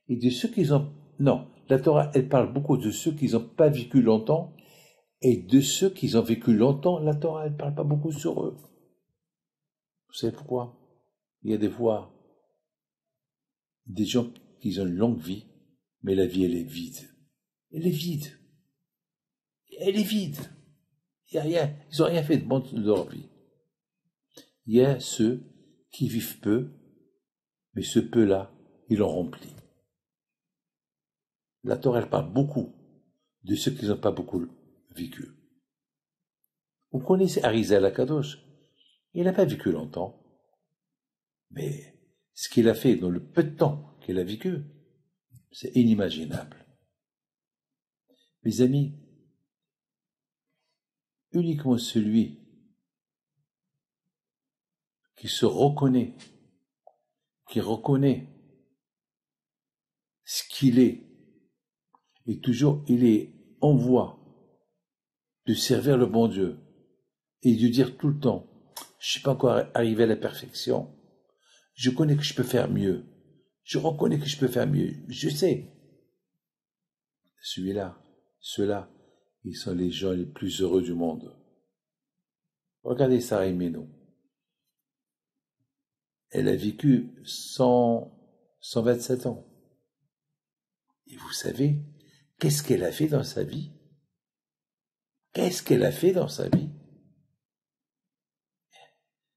et de ceux qui ont... Non, la Torah, elle parle beaucoup de ceux qui n'ont pas vécu longtemps et de ceux qui ont vécu longtemps. La Torah, elle ne parle pas beaucoup sur eux. Vous savez pourquoi? Il y a des fois des gens qui ont une longue vie, mais la vie, elle est vide. Elle est vide. Elle est vide. Il y a rien. Ils n'ont rien fait de bon de leur vie. Il y a ceux qui vivent peu, mais ce peu-là, ils l'ont rempli. La Torah, elle parle beaucoup de ceux qui n'ont pas beaucoup vécu. Vous connaissez Arizal Akadosh. Il n'a pas vécu longtemps. Mais ce qu'il a fait dans le peu de temps qu'il a vécu, c'est inimaginable. Mes amis, uniquement celui qui se reconnaît, qui reconnaît ce qu'il est, et toujours il est en voie de servir le bon Dieu, et de dire tout le temps, je ne suis pas encore arrivé à la perfection, je connais que je peux faire mieux, je reconnais que je peux faire mieux, je sais. celui-là, ceux-là, ils sont les gens les plus heureux du monde. Regardez Sarah Imeno. Elle a vécu 127 ans. Et vous savez, qu'est-ce qu'elle a fait dans sa vie? Qu'est-ce qu'elle a fait dans sa vie?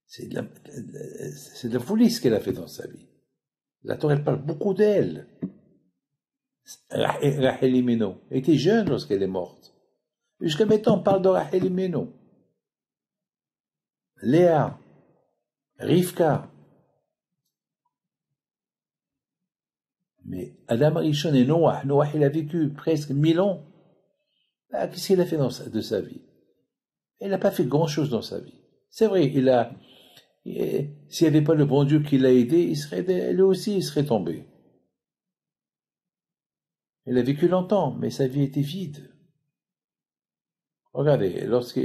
C'est de la folie ce qu'elle a fait dans sa vie. La Torah, elle parle beaucoup d'elle. Rachel Imeno était jeune lorsqu'elle est morte. Jusqu'à maintenant, on parle de Rachel Imeno. Léa, Rivka. Mais Adam Arishon et Noah, il a vécu presque 1000 ans. Qu'est-ce qu'il a fait de sa vie? Il n'a pas fait grand-chose dans sa vie. C'est vrai, s'il n'y avait pas le bon Dieu qui l'a aidé, lui aussi, il serait tombé. Il a vécu longtemps, mais sa vie était vide. Regardez, lorsque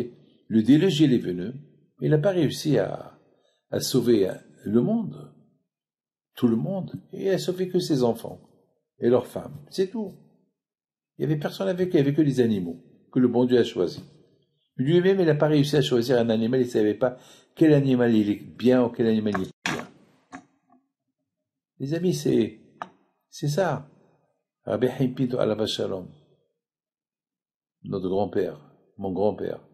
le déluge est venu, il n'a pas réussi à sauver le monde, tout le monde, et il a sauvé que ses enfants et leurs femmes. C'est tout. Il n'y avait personne avec lui, il n'y avait que les animaux que le bon Dieu a choisis. Lui-même, il n'a pas réussi à choisir un animal, il ne savait pas quel animal il est bien ou quel animal il est bien. Les amis, c'est ça. Rabbi Chaim Pinto Alav Shalom, notre grand-père, mon grand-père,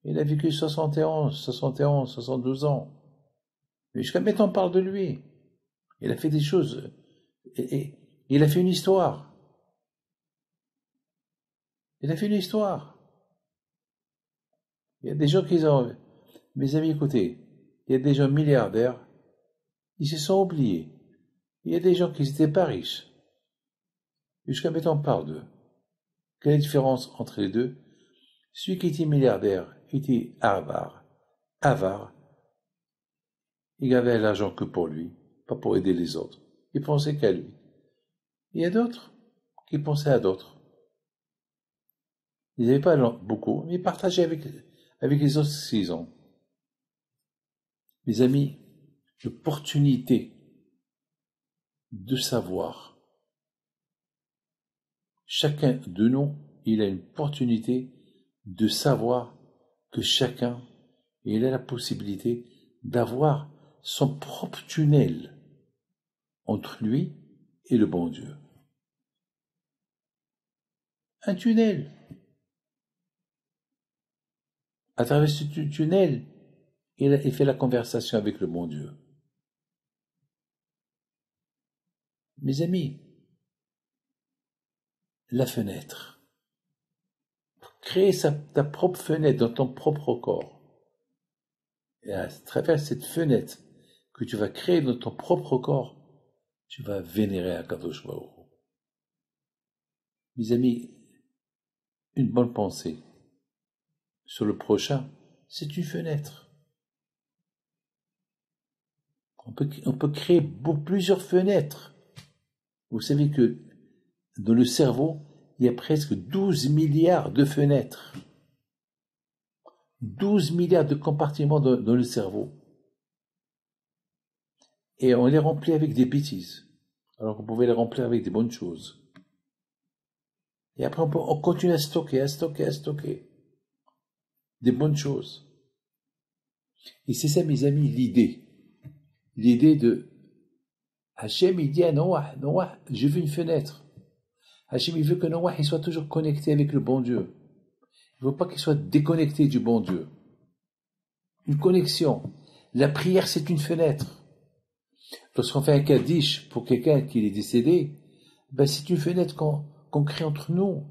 il a vécu 72 ans. Mais jusqu'à maintenant, on parle de lui. Il a fait des choses. Et il a fait une histoire. Il a fait une histoire. Il y a des gens qui ont... Mes amis, écoutez, il y a des gens milliardaires, ils se sont oubliés. Il y a des gens qui n'étaient pas riches. Jusqu'à maintenant, on parle d'eux. Quelle est la différence entre les deux? Celui qui était milliardaire était avare. Il avait l'argent que pour lui, pas pour aider les autres. Il pensait qu'à lui. Il y a d'autres qui pensaient à d'autres. Ils n'avaient pas beaucoup, mais ils partageaient avec les autres ce qu'ils ont. Mes amis, l'opportunité de savoir. Chacun de nous, il a une opportunité de savoir que chacun, il a la possibilité d'avoir son propre tunnel entre lui et le bon Dieu. Un tunnel. À travers ce tunnel, il fait la conversation avec le bon Dieu. Mes amis, la fenêtre. Créer ta propre fenêtre dans ton propre corps. Et à travers cette fenêtre que tu vas créer dans ton propre corps, tu vas vénérer Akadosh Baruch Hu. Mes amis, une bonne pensée sur le prochain, c'est une fenêtre. On peut créer plusieurs fenêtres. Vous savez que dans le cerveau, il y a presque 12 milliards de fenêtres. 12 milliards de compartiments dans le cerveau. Et on les remplit avec des bêtises. Alors qu'on pouvait les remplir avec des bonnes choses. Et après, on continue à stocker des bonnes choses. Et c'est ça, mes amis, l'idée. L'idée de Hachem, il dit à Noah, j'ai vu une fenêtre. Hachem, il veut que Noah il soit toujours connecté avec le bon Dieu. Il ne veut pas qu'il soit déconnecté du bon Dieu. Une connexion. La prière, c'est une fenêtre. Lorsqu'on fait un kaddish pour quelqu'un qui est décédé, c'est une fenêtre qu'on crée entre nous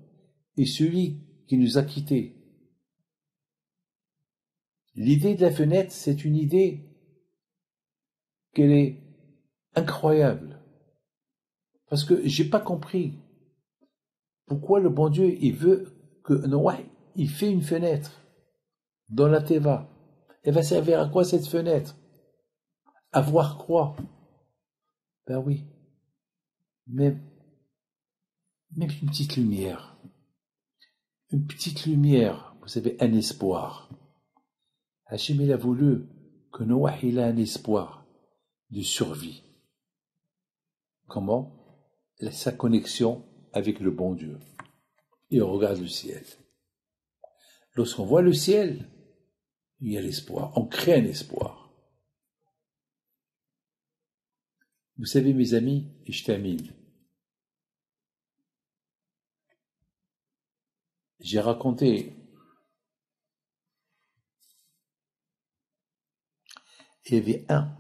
et celui qui nous a quittés. L'idée de la fenêtre, c'est une idée qu'elle est incroyable. Parce que j'ai pas compris pourquoi le bon Dieu, il veut que Noah, il fait une fenêtre dans la Teva. Elle va servir à quoi cette fenêtre? À voir quoi? Ben oui. Même une petite lumière. Une petite lumière, vous savez, un espoir. Hachem, il a voulu que Noah, il a un espoir de survie. Comment? Sa connexion avec le bon Dieu. et on regarde le ciel. Lorsqu'on voit le ciel, il y a l'espoir, on crée un espoir. Vous savez, mes amis, et je termine, j'ai raconté, il y avait un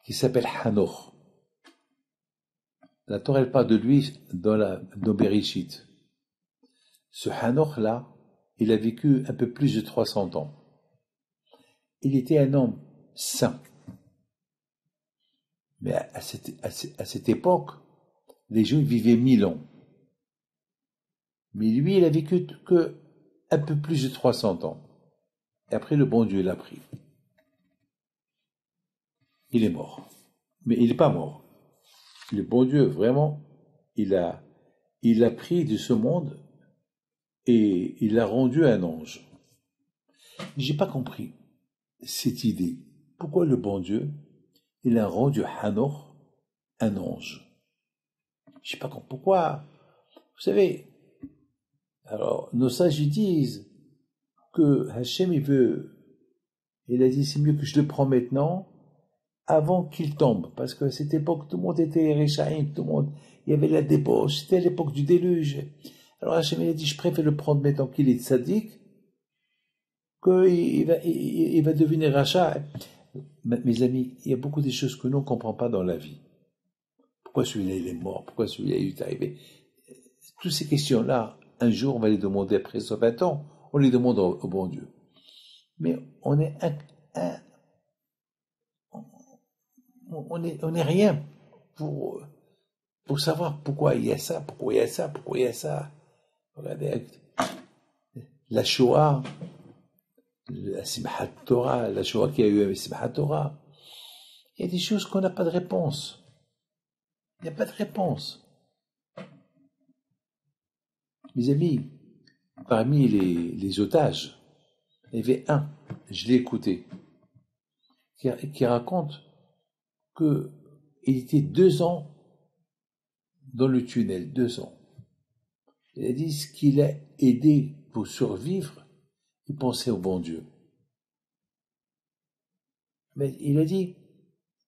qui s'appelle Hanoch. La Torah, elle parle de lui dans Bereshit. Ce Hanoch-là, il a vécu un peu plus de 300 ans. Il était un homme saint. Mais à cette époque, les Juifs vivaient 1000 ans. Mais lui, il a vécu que un peu plus de 300 ans. Et après, le bon Dieu l'a pris. Il est mort. Mais il n'est pas mort. Le bon Dieu, vraiment, il l'a pris de ce monde et il l'a rendu un ange. J'ai pas compris cette idée. Pourquoi le bon Dieu, il a rendu Hanoch un ange? J'ai pas compris. Pourquoi? Vous savez, alors, nos sages disent que Hachem, il a dit, c'est mieux que je le prends maintenant, avant qu'il tombe. Parce qu'à cette époque, tout le monde était Réchaïm, tout le monde, il y avait la débauche, c'était l'époque du déluge. Alors Hachem, il a dit, je préfère le prendre maintenant qu'il est tzaddik, qu'il va devenir rachat. Mes amis, il y a beaucoup de choses que nous ne comprenons pas dans la vie. Pourquoi celui-là, il est mort? Pourquoi celui-là, il est arrivé? Toutes ces questions-là, un jour, on va les demander après 120 ans. On les demande au bon Dieu. Mais on est on est rien pour savoir pourquoi il y a ça, pourquoi il y a ça, pourquoi il y a ça. Regardez, la Shoah, la Simchat Torah, la Shoah qu'il y a eu avec Simchat Torah. Il y a des choses qu'on n'a pas de réponse. Il n'y a pas de réponse. Mes amis, parmi les otages, il y avait un, je l'ai écouté, qui raconte qu'il était 2 ans dans le tunnel, 2 ans. Il a dit ce qu'il a aidé pour survivre, il pensait au bon Dieu. Mais il a dit,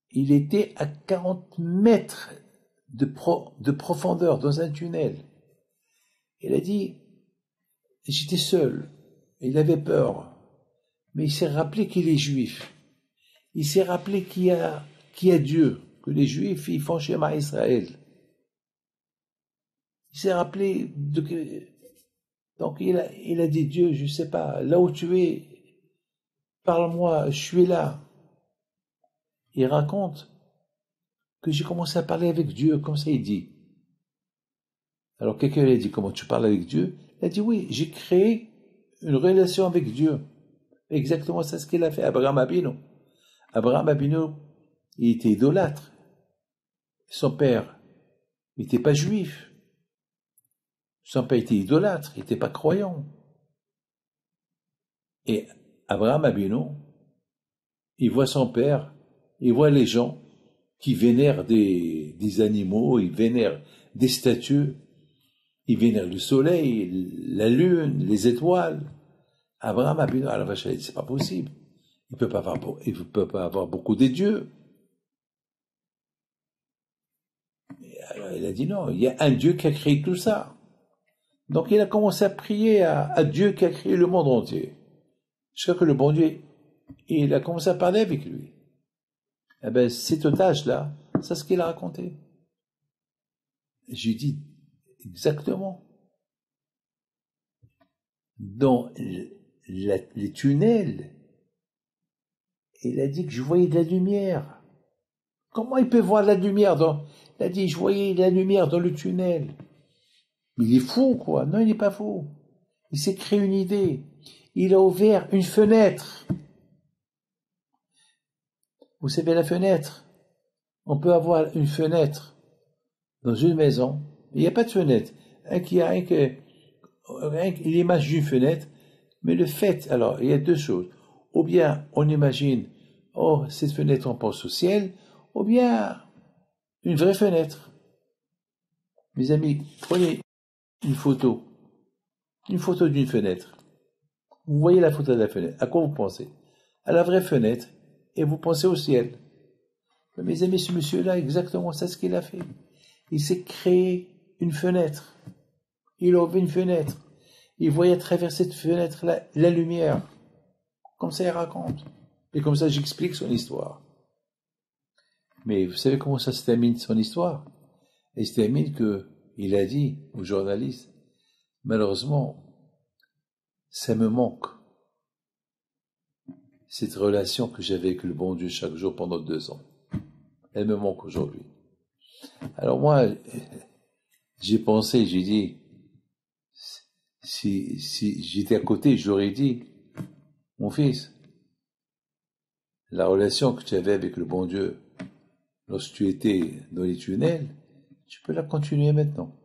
il était à 40 mètres de profondeur dans un tunnel. Il a dit, j'étais seul, il avait peur, mais il s'est rappelé qu'il est juif. Il s'est rappelé qu'il y a Dieu, que les Juifs, ils font Shema Israël. Il s'est rappelé donc il a dit, Dieu, je sais pas, là où tu es, parle-moi, je suis là. Il raconte que j'ai commencé à parler avec Dieu, comme ça il dit. Alors quelqu'un lui a dit, comment tu parles avec Dieu? Il a dit, oui, j'ai créé une relation avec Dieu. Exactement c'est ce qu'il a fait, Abraham Abinu. Abraham Abinu, il était idolâtre. Son père n'était pas juif. Son père était idolâtre, il n'était pas croyant. Et Abraham Abinu, il voit son père, il voit les gens qui vénèrent des animaux, ils vénèrent des statues, ils vénèrent le soleil, la lune, les étoiles. Abraham Abinu, à la vache, c'est pas possible. Il peut pas avoir beaucoup de dieux. Et alors il a dit non, il y a un Dieu qui a créé tout ça. Donc il a commencé à prier à Dieu qui a créé le monde entier. Jusqu'à que le bon Dieu, il a commencé à parler avec lui. Eh bien, cet otage-là, c'est ce qu'il a raconté. J'ai dit exactement. Dans les tunnels, il a dit que je voyais de la lumière. Comment il peut voir de la lumière il a dit, je voyais de la lumière dans le tunnel. Mais il est fou, quoi. Non, il n'est pas fou. Il s'est créé une idée. Il a ouvert une fenêtre. Vous savez, la fenêtre, on peut avoir une fenêtre dans une maison. Il n'y a pas de fenêtre. L'image d'une fenêtre, mais le fait, alors, il y a 2 choses. Ou bien, on imagine, oh, cette fenêtre, on pense au ciel, ou bien, une vraie fenêtre. Mes amis, prenez une photo d'une fenêtre. Vous voyez la photo de la fenêtre. À quoi vous pensez? À la vraie fenêtre. Et vous pensez au ciel. Mais mes amis, ce monsieur-là, exactement ça, ce qu'il a fait. Il s'est créé une fenêtre. Il a ouvert une fenêtre. Il voyait à travers cette fenêtre la lumière. Comme ça, il raconte. Et comme ça, j'explique son histoire. Mais vous savez comment ça se termine, son histoire? Il se termine qu'il a dit aux journalistes, malheureusement, ça me manque. Cette relation que j'avais avec le bon Dieu chaque jour pendant 2 ans. Elle me manque aujourd'hui. Alors moi, j'ai pensé, j'ai dit, si j'étais à côté, j'aurais dit, mon fils, la relation que tu avais avec le bon Dieu lorsque tu étais dans les tunnels, tu peux la continuer maintenant.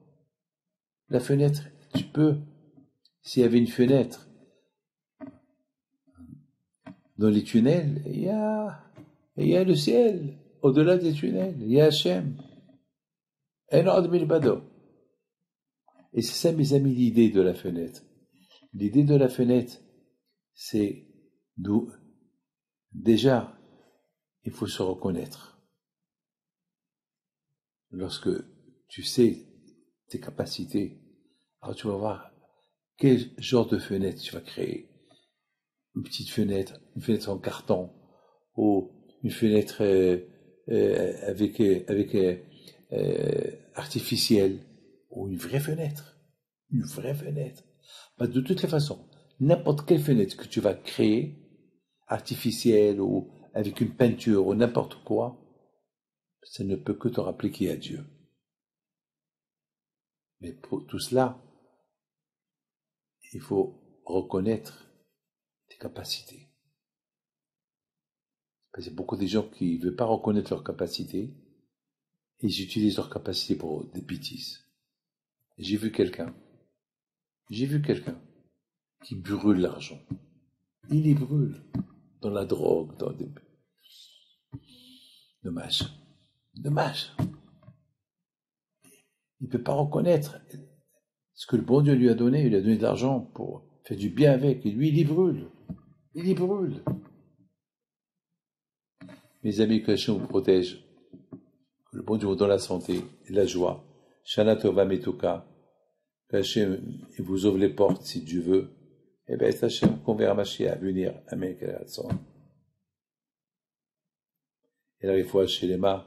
La fenêtre, tu peux. S'il y avait une fenêtre dans les tunnels, il y a le ciel. Au-delà des tunnels, il y a Hachem. Et c'est ça, mes amis, l'idée de la fenêtre. L'idée de la fenêtre, c'est déjà, il faut se reconnaître. Lorsque tu sais tes capacités, alors tu vas voir quel genre de fenêtre tu vas créer. Une petite fenêtre, une fenêtre en carton, ou une fenêtre artificielle, ou une vraie fenêtre. Une vraie fenêtre. Bah, de toutes les façons, n'importe quelle fenêtre que tu vas créer, artificielle ou avec une peinture ou n'importe quoi, ça ne peut que te rappeler qu'il y a Dieu. Mais pour tout cela, il faut reconnaître tes capacités. Parce qu'il y a beaucoup de gens qui ne veulent pas reconnaître leurs capacités et ils utilisent leurs capacités pour des bêtises. J'ai vu quelqu'un qui brûle l'argent. Il y brûle dans la drogue, dans des... Dommage. Il ne peut pas reconnaître ce que le bon Dieu lui a donné. Il a donné de l'argent pour faire du bien avec. Et lui, il y brûle. Mes amis, que Hachem vous protège. Que le bon Dieu vous donne la santé et la joie. Shana Tova Metuka. Que Hachem vous ouvre les portes si Dieu veut. Et bien, Hachem, qu'on verra Mashiach venir. Amen. Et là, il faut chez les mains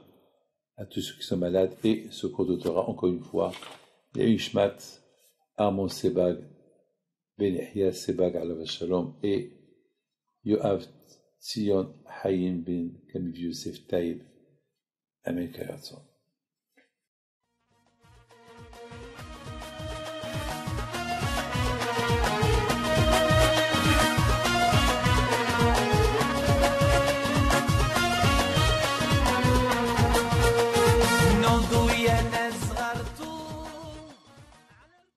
à tous ceux qui sont malades et ce cours de Torah, encore une fois. Il y a eu Shmat, Armon Sebag, Ben Yahya Sebag, alav shalom, et Yoav Tzion Hayim Ben Kamiv Yosef Taïb. Amen.